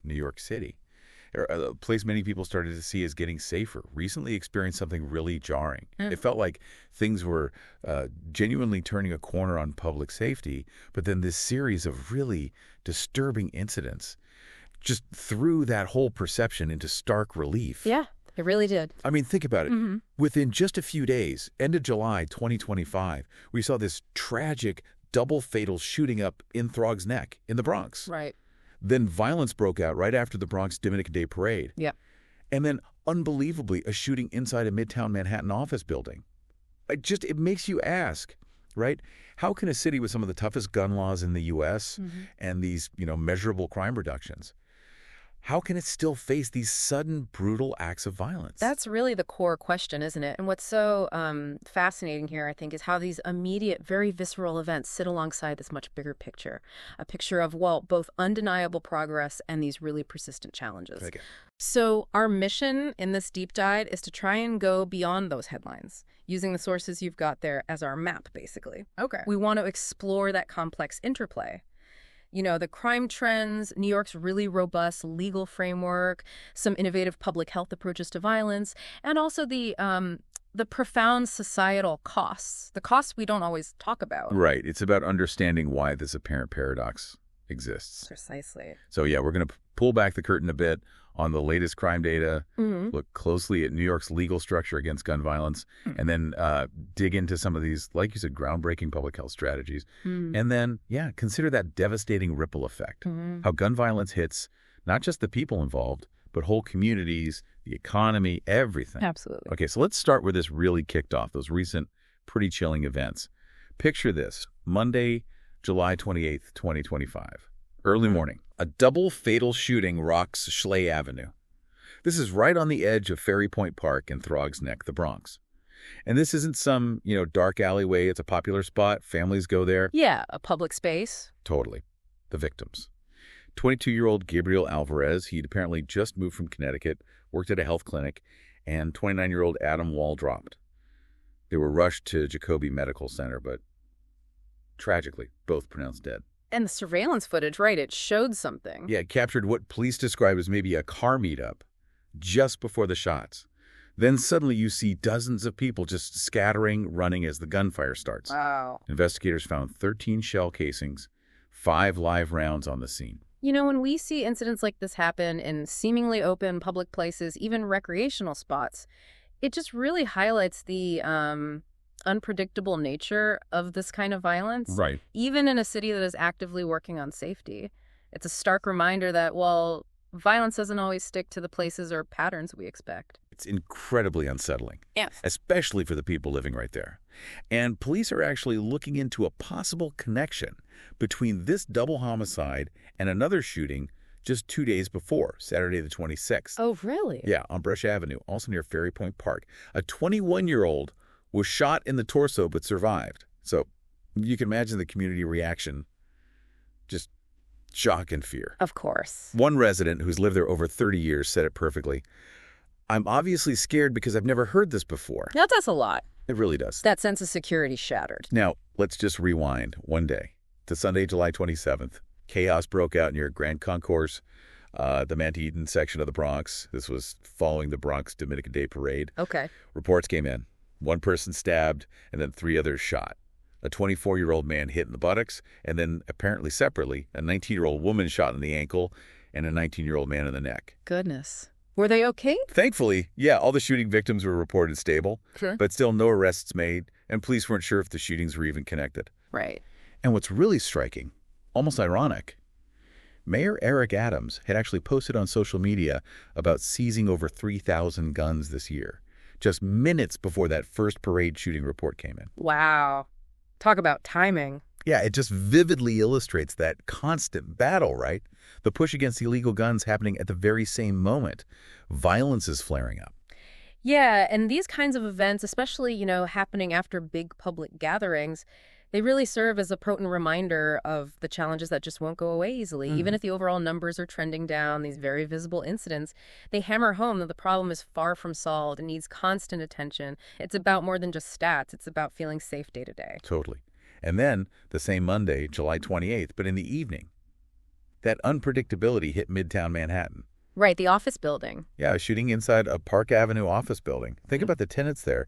New York City. A place many people started to see as getting safer, recently experienced something really jarring. It felt like things were genuinely turning a corner on public safety, but then this series of really disturbing incidents just threw that whole perception into stark relief. Yeah, it really did. I mean, think about it. Within just a few days, end of July 2025, we saw this tragic double fatal shooting up in Throggs Neck in the Bronx. Right. Then violence broke out right after the Bronx Dominican Day Parade. Yeah. And then, unbelievably, a shooting inside a Midtown Manhattan office building. It makes you ask, right? How can a city with some of the toughest gun laws in the U.S. and these, measurable crime reductions, how can it still face these sudden, brutal acts of violence? That's really the core question, isn't it? And what's so fascinating here, I think, is how these immediate, very visceral events sit alongside this much bigger picture. A picture of, well, both undeniable progress and these really persistent challenges. Okay. So our mission in this deep dive is to try and go beyond those headlines, using the sources you've got there as our map, basically. Okay. We want to explore that complex interplay. The crime trends, New York's really robust legal framework, some innovative public health approaches to violence, and also the profound societal costs, the costs we don't always talk about. Right. It's about understanding why this apparent paradox exists. Precisely. So, yeah, we're going to pull back the curtain a bit on the latest crime data, look closely at New York's legal structure against gun violence, and then dig into some of these, like you said, groundbreaking public health strategies. And then, consider that devastating ripple effect, how gun violence hits not just the people involved, but whole communities, the economy, everything. Absolutely. Okay, so let's start where this really kicked off, those recent pretty chilling events. Picture this, Monday, July 28th, 2025. Early morning, a double fatal shooting rocks Schley Avenue. This is right on the edge of Ferry Point Park in Throggs Neck, the Bronx. And this isn't some, dark alleyway. It's a popular spot. Families go there. Yeah, a public space. Totally. The victims. 22-year-old Gabriel Alvarez, he'd apparently just moved from Connecticut, worked at a health clinic, and 29-year-old Adam Wall dropped. They were rushed to Jacobi Medical Center, but tragically, both pronounced dead. And the surveillance footage, right, it showed something. Yeah, it captured what police describe as maybe a car meetup just before the shots. Then suddenly you see dozens of people just scattering, running as the gunfire starts. Wow. Investigators found 13 shell casings, 5 live rounds on the scene. When we see incidents like this happen in seemingly open public places, even recreational spots, it just really highlights the unpredictable nature of this kind of violence. Right. Even in a city that is actively working on safety. It's a stark reminder that, well, violence doesn't always stick to the places or patterns we expect. It's incredibly unsettling. Yes. Especially for the people living right there. And police are actually looking into a possible connection between this double homicide and another shooting just 2 days before, Saturday the 26th. Oh, really? Yeah, on Brush Avenue, also near Ferry Point Park. A 21-year-old was shot in the torso but survived. So you can imagine the community reaction, just shock and fear. Of course. One resident who's lived there over 30 years said it perfectly. I'm obviously scared because I've never heard this before. That does a lot. It really does. That sense of security shattered. Now, let's just rewind one day to Sunday, July 27th. Chaos broke out near Grand Concourse, the Manhattan section of the Bronx. This was following the Bronx Dominican Day Parade. Okay. Reports came in. One person stabbed, and then 3 others shot. A 24-year-old man hit in the buttocks, and then, apparently separately, a 19-year-old woman shot in the ankle, and a 19-year-old man in the neck. Goodness. Were they okay? Thankfully, yeah, all the shooting victims were reported stable, Sure. but still no arrests made, and police weren't sure if the shootings were even connected. Right. And what's really striking, almost ironic, Mayor Eric Adams had actually posted on social media about seizing over 3,000 guns this year, just minutes before that first parade shooting report came in. Wow. Talk about timing. Yeah, it just vividly illustrates that constant battle, right? The push against illegal guns happening at the very same moment. Violence is flaring up. Yeah, and these kinds of events, especially, happening after big public gatherings, they really serve as a potent reminder of the challenges that just won't go away easily. Even if the overall numbers are trending down, these very visible incidents, they hammer home that the problem is far from solved and needs constant attention. It's about more than just stats. It's about feeling safe day to day. Totally. And then, the same Monday, July 28th, but in the evening, That unpredictability hit Midtown Manhattan. Right, the office building. Yeah, shooting inside a Park Avenue office building. Think about the tenants there.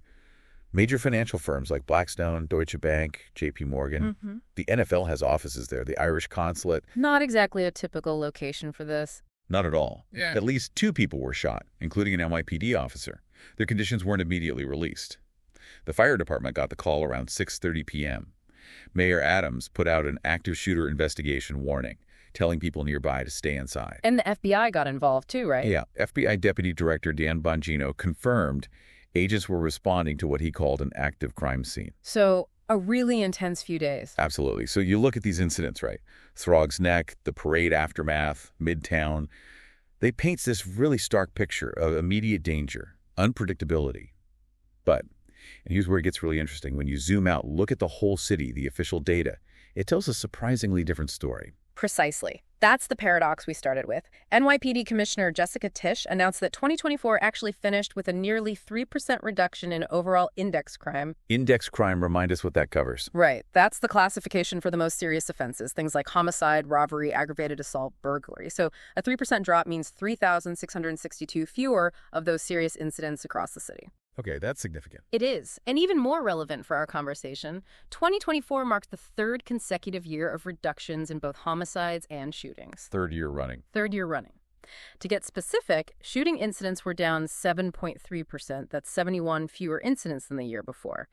Major financial firms like Blackstone, Deutsche Bank, JP Morgan. The NFL has offices there, the Irish consulate. Not exactly a typical location for this. Not at all. Yeah. At least 2 people were shot, including an NYPD officer. Their conditions weren't immediately released. The fire department got the call around 6:30 p.m. Mayor Adams put out an active shooter investigation warning, telling people nearby to stay inside. And the FBI got involved too, right? Yeah, FBI Deputy Director Dan Bongino confirmed agents were responding to what he called an active crime scene. So a really intense few days. Absolutely. So you look at these incidents, right? Throggs Neck, the parade aftermath, Midtown. They paint this really stark picture of immediate danger, unpredictability. But, and here's where it gets really interesting, when you zoom out, look at the whole city, the official data, it tells a surprisingly different story. Precisely. That's the paradox we started with. NYPD Commissioner Jessica Tisch announced that 2024 actually finished with a nearly 3% reduction in overall index crime. Index crime, remind us what that covers. Right. That's the classification for the most serious offenses, things like homicide, robbery, aggravated assault, burglary. So a 3% drop means 3,662 fewer of those serious incidents across the city. Okay, that's significant. It is. And even more relevant for our conversation, 2024 marked the 3rd consecutive year of reductions in both homicides and shootings. 3rd year running. 3rd year running. To get specific, shooting incidents were down 7.3%. That's 71 fewer incidents than the year before.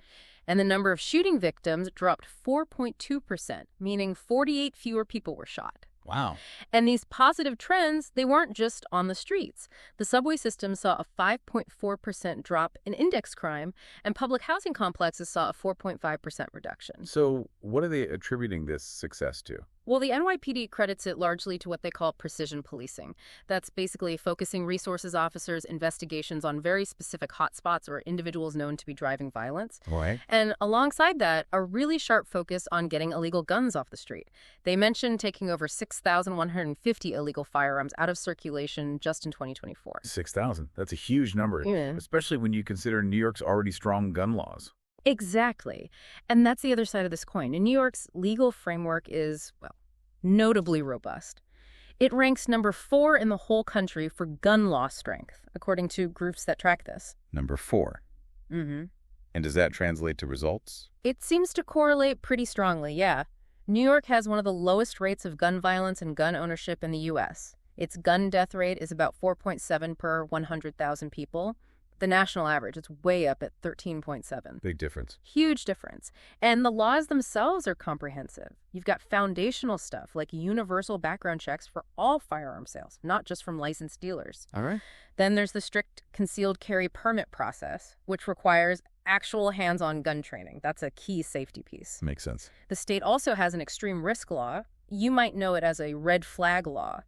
And the number of shooting victims dropped 4.2%, meaning 48 fewer people were shot. Wow. And these positive trends, they weren't just on the streets. The subway system saw a 5.4% drop in index crime, and public housing complexes saw a 4.5% reduction. So what are they attributing this success to? Well, the NYPD credits it largely to what they call precision policing. That's basically focusing resources officers' investigations on very specific hotspots or individuals known to be driving violence. Right. And alongside that, a really sharp focus on getting illegal guns off the street. They mentioned taking over 6,150 illegal firearms out of circulation just in 2024. 6,000. That's a huge number, Yeah. especially when you consider New York's already strong gun laws. Exactly. And that's the other side of this coin. And New York's legal framework is, well, notably robust. It ranks number 4 in the whole country for gun law strength, according to groups that track this. Number 4. And does that translate to results? It seems to correlate pretty strongly, yeah. New York has one of the lowest rates of gun violence and gun ownership in the U.S. Its gun death rate is about 4.7 per 100,000 people. The national average, it's way up at 13.7. Big difference. Huge difference. And the laws themselves are comprehensive. You've got foundational stuff like universal background checks for all firearm sales, not just from licensed dealers. All right. Then there's the strict concealed carry permit process, which requires actual hands-on gun training. That's a key safety piece. Makes sense. The state also has an extreme risk law. You might know it as a red flag law.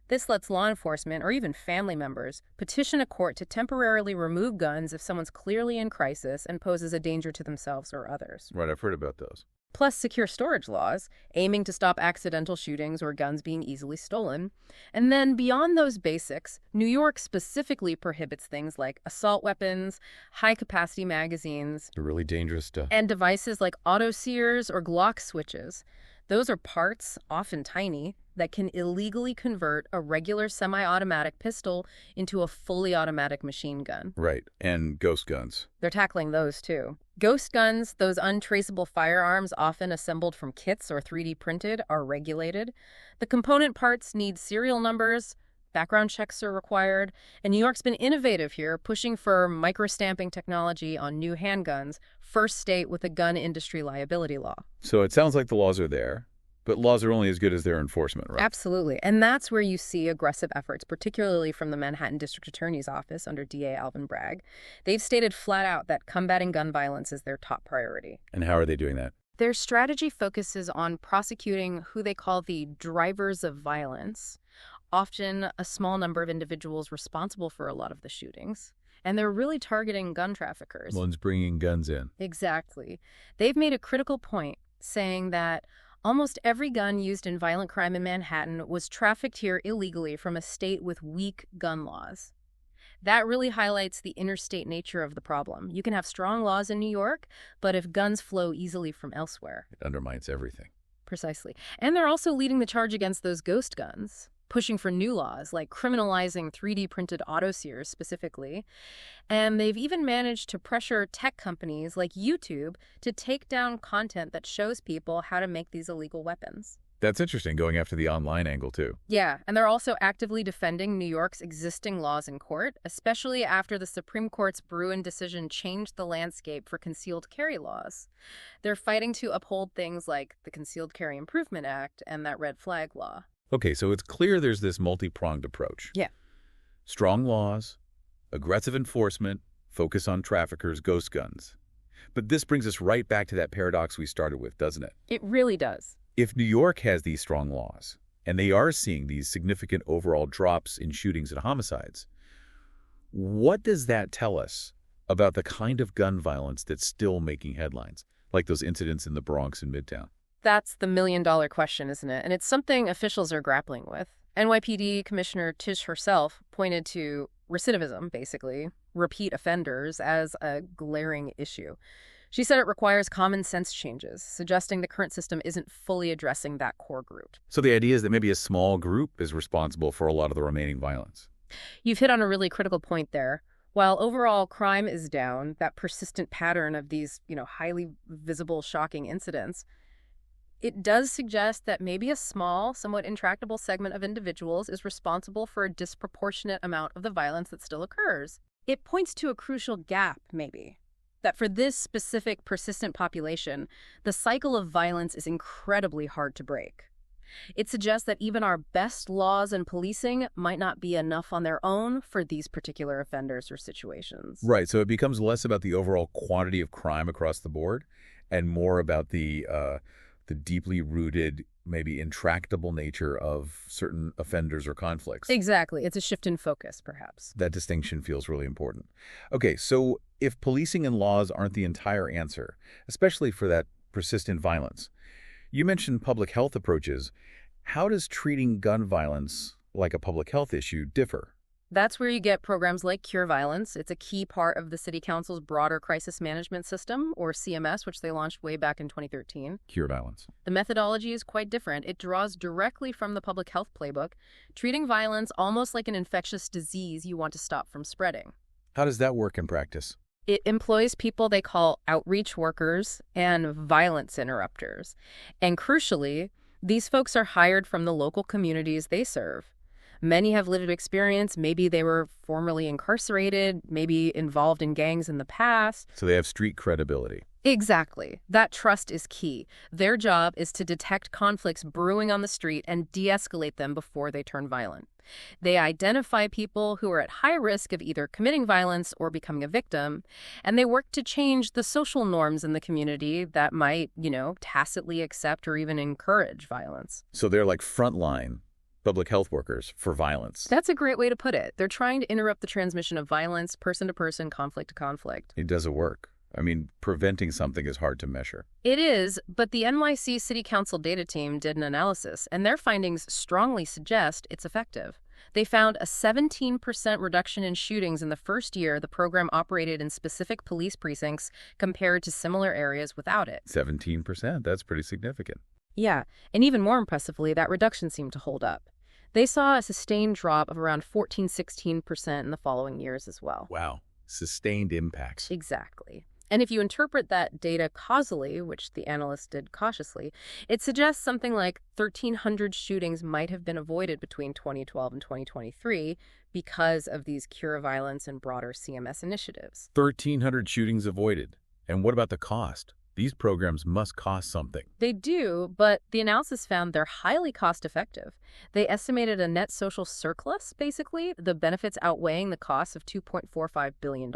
This lets law enforcement, or even family members, petition a court to temporarily remove guns if someone's clearly in crisis and poses a danger to themselves or others. Right, I've heard about those. Plus secure storage laws, aiming to stop accidental shootings or guns being easily stolen. And then beyond those basics, New York specifically prohibits things like assault weapons, high-capacity magazines, The really dangerous stuff. and devices like auto-sears or Glock switches. Those are parts, often tiny, that can illegally convert a regular semi-automatic pistol into a fully automatic machine gun. Right, and ghost guns. They're tackling those, too. Ghost guns, those untraceable firearms often assembled from kits or 3D printed, are regulated. The component parts need serial numbers, background checks are required, and New York's been innovative here, pushing for microstamping technology on new handguns, first state with a gun industry liability law. So it sounds like the laws are there, but laws are only as good as their enforcement, right? Absolutely. And that's where you see aggressive efforts, particularly from the Manhattan District Attorney's Office under DA Alvin Bragg. They've stated flat out that combating gun violence is their top priority. And how are they doing that? Their strategy focuses on prosecuting who they call the drivers of violence, often a small number of individuals responsible for a lot of the shootings. And they're really targeting gun traffickers. One's bringing guns in. Exactly. They've made a critical point, saying that almost every gun used in violent crime in Manhattan was trafficked here illegally from a state with weak gun laws. That really highlights the interstate nature of the problem. You can have strong laws in New York, but if guns flow easily from elsewhere, It undermines everything. Precisely. And they're also leading the charge against those ghost guns, pushing for new laws like criminalizing 3D printed autosears specifically. And they've even managed to pressure tech companies like YouTube to take down content that shows people how to make these illegal weapons. That's interesting, going after the online angle, too. Yeah, and they're also actively defending New York's existing laws in court, especially after the Supreme Court's Bruin decision changed the landscape for concealed carry laws. They're fighting to uphold things like the Concealed Carry Improvement Act and that red flag law. Okay, so it's clear there's this multi-pronged approach. Yeah. Strong laws, aggressive enforcement, focus on traffickers, ghost guns. But this brings us right back to that paradox we started with, doesn't it? It really does. If New York has these strong laws, and they are seeing these significant overall drops in shootings and homicides, what does that tell us about the kind of gun violence that's still making headlines, like those incidents in the Bronx and Midtown? That's the million-dollar question, isn't it? And it's something officials are grappling with. NYPD Commissioner Tisch herself pointed to recidivism, basically, repeat offenders, as a glaring issue. She said it requires common sense changes, suggesting the current system isn't fully addressing that core group. So the idea is that maybe a small group is responsible for a lot of the remaining violence. You've hit on a really critical point there. While overall crime is down, that persistent pattern of these, highly visible, shocking incidents, it does suggest that maybe a small, somewhat intractable segment of individuals is responsible for a disproportionate amount of the violence that still occurs. It points to a crucial gap, maybe. That for this specific persistent population, the cycle of violence is incredibly hard to break. It suggests that even our best laws and policing might not be enough on their own for these particular offenders or situations. Right, so it becomes less about the overall quantity of crime across the board and more about the deeply rooted, maybe intractable nature of certain offenders or conflicts. Exactly. It's a shift in focus, perhaps. That distinction feels really important. Okay, so if policing and laws aren't the entire answer, especially for that persistent violence, you mentioned public health approaches. How does treating gun violence like a public health issue differ? That's where you get programs like Cure Violence. It's a key part of the City Council's broader crisis management system, or CMS, which they launched way back in 2013. Cure Violence. The methodology is quite different. It draws directly from the public health playbook, treating violence almost like an infectious disease you want to stop from spreading. How does that work in practice? It employs people they call outreach workers and violence interrupters. And crucially, these folks are hired from the local communities they serve. Many have lived experience. Maybe they were formerly incarcerated, maybe involved in gangs in the past. So they have street credibility. Exactly. That trust is key. Their job is to detect conflicts brewing on the street and de-escalate them before they turn violent. They identify people who are at high risk of either committing violence or becoming a victim, and they work to change the social norms in the community that might, tacitly accept or even encourage violence. So they're like frontline public health workers for violence. That's a great way to put it. They're trying to interrupt the transmission of violence, person to person, conflict to conflict. It doesn't work. I mean, preventing something is hard to measure. It is, but the NYC City Council data team did an analysis, and their findings strongly suggest it's effective. They found a 17% reduction in shootings in the first year the program operated in specific police precincts compared to similar areas without it. 17%? That's pretty significant. Yeah, and even more impressively, that reduction seemed to hold up. They saw a sustained drop of around 14–16% in the following years as well. Wow. Sustained impact. Exactly. And if you interpret that data causally, which the analysts did cautiously, it suggests something like 1,300 shootings might have been avoided between 2012 and 2023 because of these Cure Violence and broader CMS initiatives. 1,300 shootings avoided. And what about the cost? These programs must cost something. They do, but the analysis found they're highly cost-effective. They estimated a net social surplus, basically, the benefits outweighing the costs of $2.45 billion.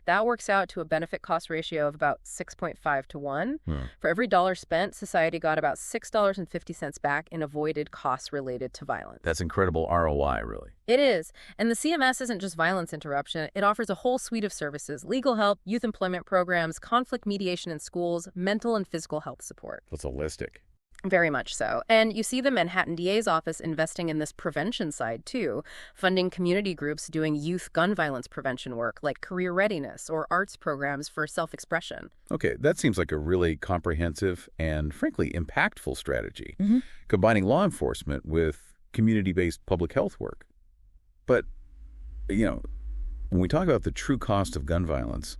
That works out to a benefit-cost ratio of about 6.5 to 1. For every dollar spent, society got about $6.50 back in avoided costs related to violence. That's incredible ROI, really. It is. And the CMS isn't just violence interruption. It offers a whole suite of services: legal help, youth employment programs, conflict mediation in schools, mental and physical health support. That's holistic. Very much so. And you see the Manhattan DA's office investing in this prevention side, too, funding community groups doing youth gun violence prevention work, like career readiness or arts programs for self-expression. Okay, that seems like a really comprehensive and, frankly, impactful strategy, Mm-hmm. combining law enforcement with community-based public health work. But, when we talk about the true cost of gun violence,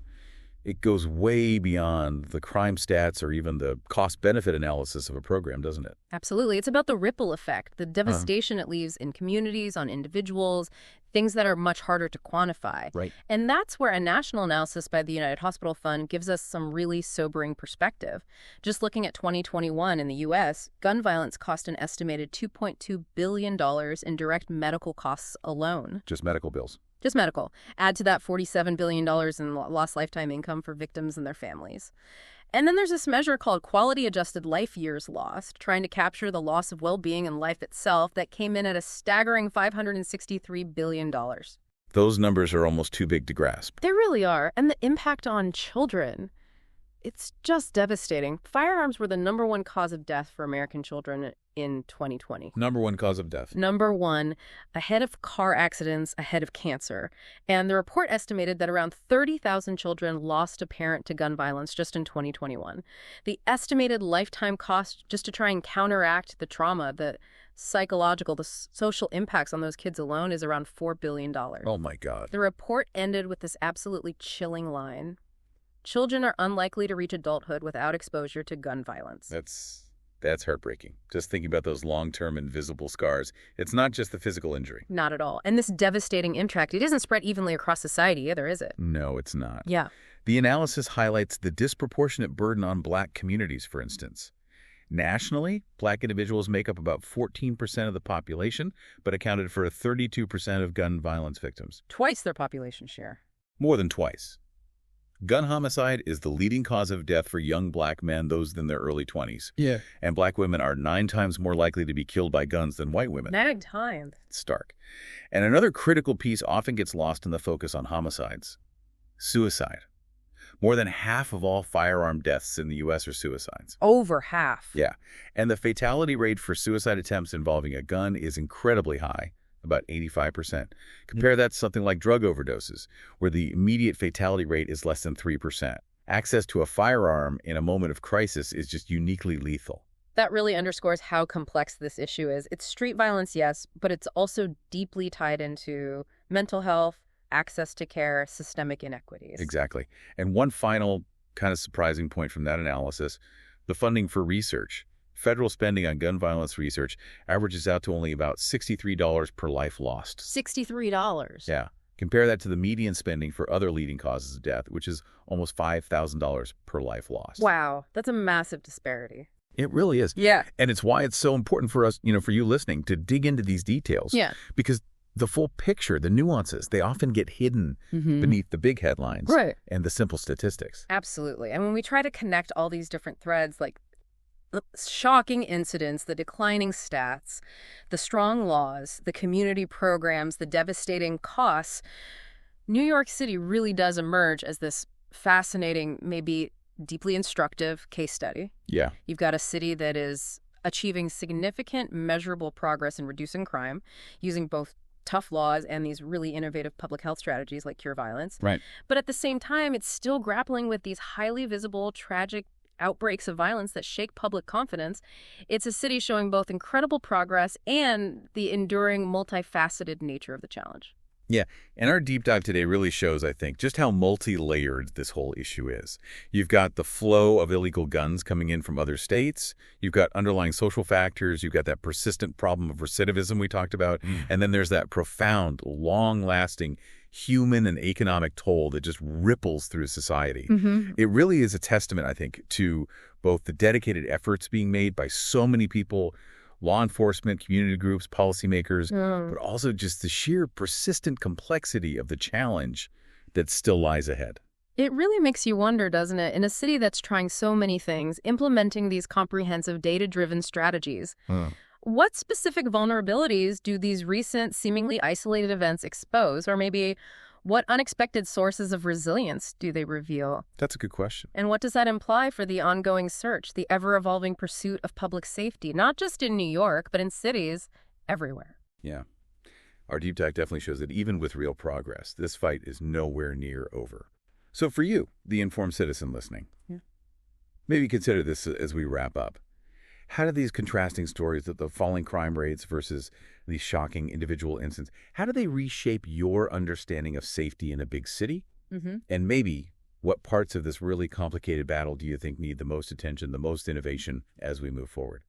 it goes way beyond the crime stats or even the cost-benefit analysis of a program, doesn't it? Absolutely. It's about the ripple effect, the devastation it leaves in communities, on individuals, things that are much harder to quantify. Right. And that's where a national analysis by the United Hospital Fund gives us some really sobering perspective. Just looking at 2021 in the U.S., gun violence cost an estimated $2.2 billion in direct medical costs alone. Just medical bills. Just medical. Add to that $47 billion in lost lifetime income for victims and their families. And then there's this measure called quality-adjusted life years lost, trying to capture the loss of well-being and life itself that came in at a staggering $563 billion. Those numbers are almost too big to grasp. They really are. And the impact on children, it's just devastating. Firearms were the #1 cause of death for American children in 2020. #1 cause of death. #1, ahead of car accidents, ahead of cancer. And the report estimated that around 30,000 children lost a parent to gun violence just in 2021. The estimated lifetime cost just to try and counteract the trauma, the psychological, the social impacts on those kids alone is around $4 billion. Oh, my God. The report ended with this absolutely chilling line. Children are unlikely to reach adulthood without exposure to gun violence. That's heartbreaking. Just thinking about those long-term invisible scars. It's not just the physical injury. Not at all. And this devastating impact, it isn't spread evenly across society either, is it? No, it's not. Yeah. The analysis highlights the disproportionate burden on Black communities, for instance. Nationally, Black individuals make up about 14% of the population, but accounted for 32% of gun violence victims. Twice their population share. More than twice. Gun homicide is the leading cause of death for young Black men, those in their early 20s. Yeah. And Black women are 9 times more likely to be killed by guns than white women. 9 times. It's stark. And another critical piece often gets lost in the focus on homicides. Suicide. More than half of all firearm deaths in the U.S. are suicides. Over half. Yeah. And the fatality rate for suicide attempts involving a gun is incredibly high, about 85%. Compare that to something like drug overdoses, where the immediate fatality rate is less than 3%. Access to a firearm in a moment of crisis is just uniquely lethal. That really underscores how complex this issue is. It's street violence, yes, but it's also deeply tied into mental health, access to care, systemic inequities. Exactly. And one final kind of surprising point from that analysis, the funding for research. Federal spending on gun violence research averages out to only about $63 per life lost. $63? Yeah. Compare that to the median spending for other leading causes of death, which is almost $5,000 per life lost. Wow, that's a massive disparity. It really is. Yeah. And it's why it's so important for us, for you listening, to dig into these details. Yeah. Because the full picture, the nuances, they often get hidden beneath the big headlines and the simple statistics. Absolutely. And when we try to connect all these different threads, like the shocking incidents, the declining stats, the strong laws, the community programs, the devastating costs, New York City really does emerge as this fascinating, maybe deeply instructive case study. Yeah. You've got a city that is achieving significant, measurable progress in reducing crime, using both tough laws and these really innovative public health strategies like cure violence. Right. But at the same time, it's still grappling with these highly visible, tragic outbreaks of violence that shake public confidence. It's a city showing both incredible progress and the enduring, multifaceted nature of the challenge. Yeah, and our deep dive today really shows, I think, just how multi-layered this whole issue is. You've got the flow of illegal guns coming in from other states. You've got underlying social factors. You've got that persistent problem of recidivism we talked about. And then there's that profound, long-lasting human and economic toll that just ripples through society. It really is a testament, I think, to both the dedicated efforts being made by so many people, law enforcement, community groups, policymakers, but also just the sheer persistent complexity of the challenge that still lies ahead. It really makes you wonder, doesn't it? In a city that's trying so many things, implementing these comprehensive data-driven strategies, what specific vulnerabilities do these recent, seemingly isolated events expose? Or maybe What unexpected sources of resilience do they reveal? That's a good question. And what does that imply for the ongoing search, the ever-evolving pursuit of public safety, not just in New York, but in cities everywhere? Yeah. Our deep dive definitely shows that even with real progress, this fight is nowhere near over. So for you, the informed citizen listening, maybe consider this as we wrap up. How do these contrasting stories, the falling crime rates versus these shocking individual incidents, how do they reshape your understanding of safety in a big city? And maybe what parts of this really complicated battle do you think need the most attention, the most innovation as we move forward?